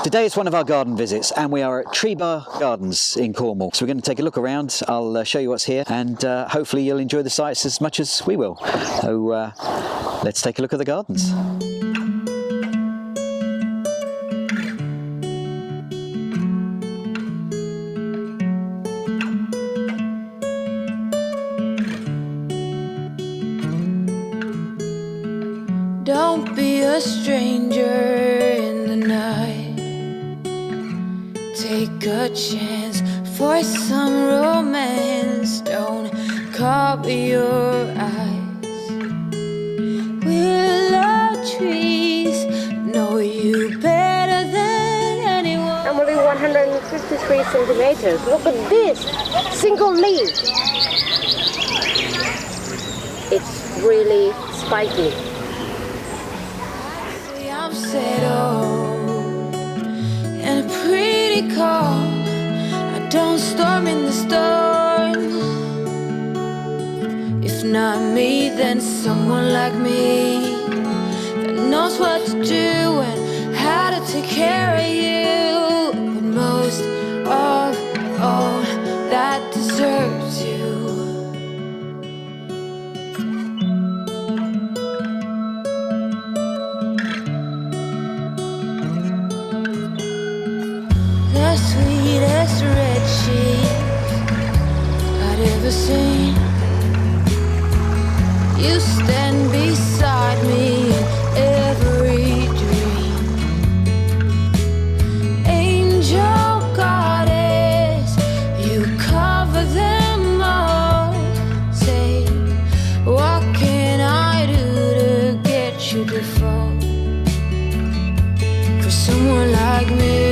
Today it's one of our garden visits and we are at Trebah Gardens in Cornwall. So we're going to take a look around. I'll show you what's here and hopefully you'll enjoy the sights as much as we will. So let's take a look at the gardens. Don't be a stranger in the night. Take a chance for some romance. Don't cover your eyes. Willow trees know you better than anyone. I'm only 153 centimeters. Look at this single leaf. It's really spiky. I'm settled and pretty calm. I don't storm in the storm. If not me, then someone like me that knows what to do and how to take care of you. But most of all, that deserves you. The sweetest red cheeks I'd ever seen. You stand beside me in every dream. Angel goddess, you cover them all. Say, what can I do to get you to fall for someone like me?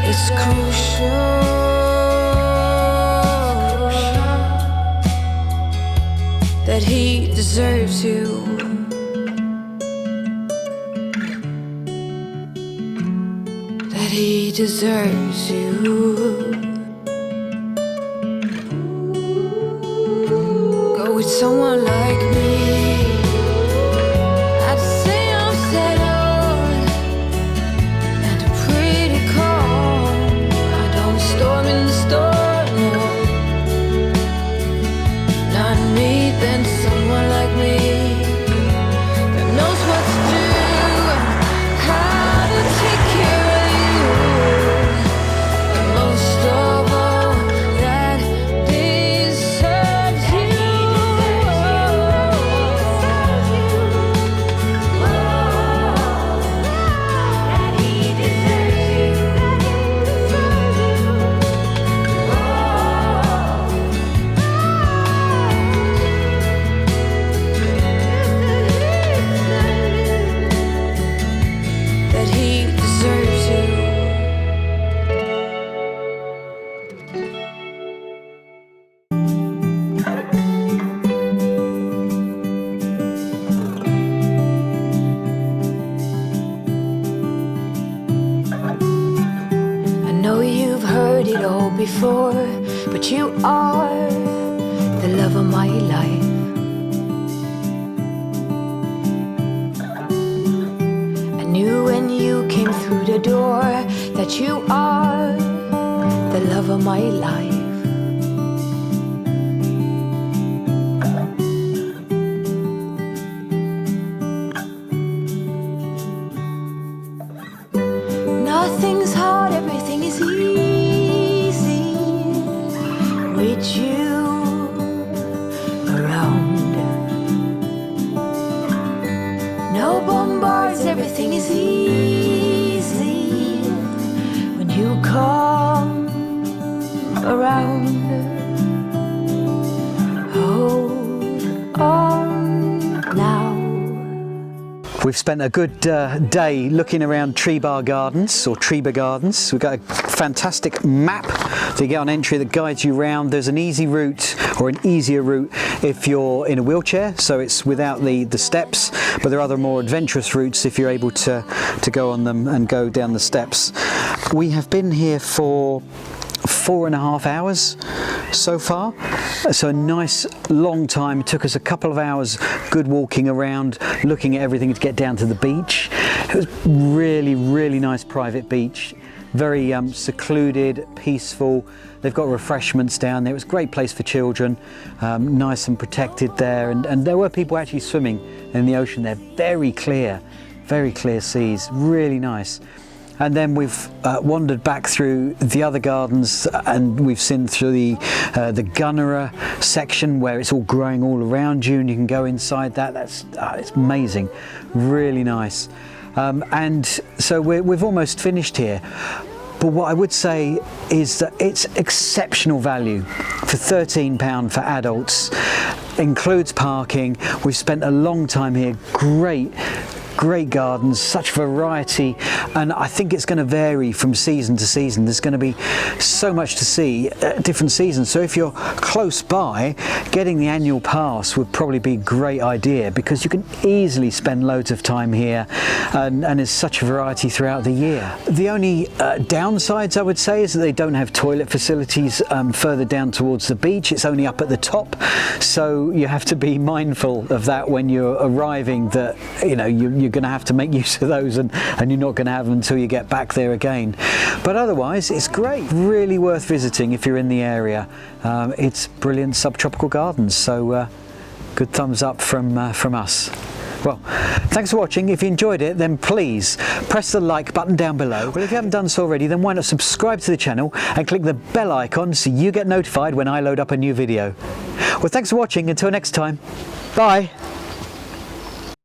It's crucial that he deserves you. That he deserves you. Go with someone like me. It all before, but you are the love of my life. I knew when you came through the door that you are the love of my life. Nothing's hard, everything is easy with you around. No bombards, everything is easy when you come around. Hold on now. We've spent a good day looking around Trebah Gardens, or Trebah Gardens. We've got a fantastic map that you get on entry that guides you around. There's an easy route, or an easier route if you're in a wheelchair, so it's without the steps, but there are other more adventurous routes if you're able to go on them and go down the steps. We have been here for 4.5 hours so far, so a nice long time. It took us a couple of hours good walking around, looking at everything to get down to the beach. It was really nice private beach, very secluded, peaceful. They've got refreshments down there. It was a great place for children, nice and protected there, and there were people actually swimming in the ocean there. Very clear seas, really nice. And then we've wandered back through the other gardens, and we've seen through the Gunnera section where it's all growing all around you, and you can go inside that. It's amazing, really nice. And so we've almost finished here. But what I would say is that it's exceptional value for £13 for adults. Includes parking. We've spent a long time here. Great gardens, such variety, and I think it's going to vary from season to season. There's going to be so much to see at different seasons, so if you're close by, getting the annual pass would probably be a great idea, because you can easily spend loads of time here, and there's such a variety throughout the year. The only downsides I would say is that they don't have toilet facilities further down towards the beach. It's only up at the top, so you have to be mindful of that when you're arriving, that you're going to have to make use of those, and you're not going to have them until you get back there again. But otherwise, it's great, really worth visiting if you're in the area. It's brilliant subtropical gardens, so good thumbs up from us. Well, thanks for watching. If you enjoyed it, then please press the like button down below. Well, if you haven't done so already, then why not subscribe to the channel and click the bell icon so you get notified when I load up a new video. Well, thanks for watching. Until next time, bye.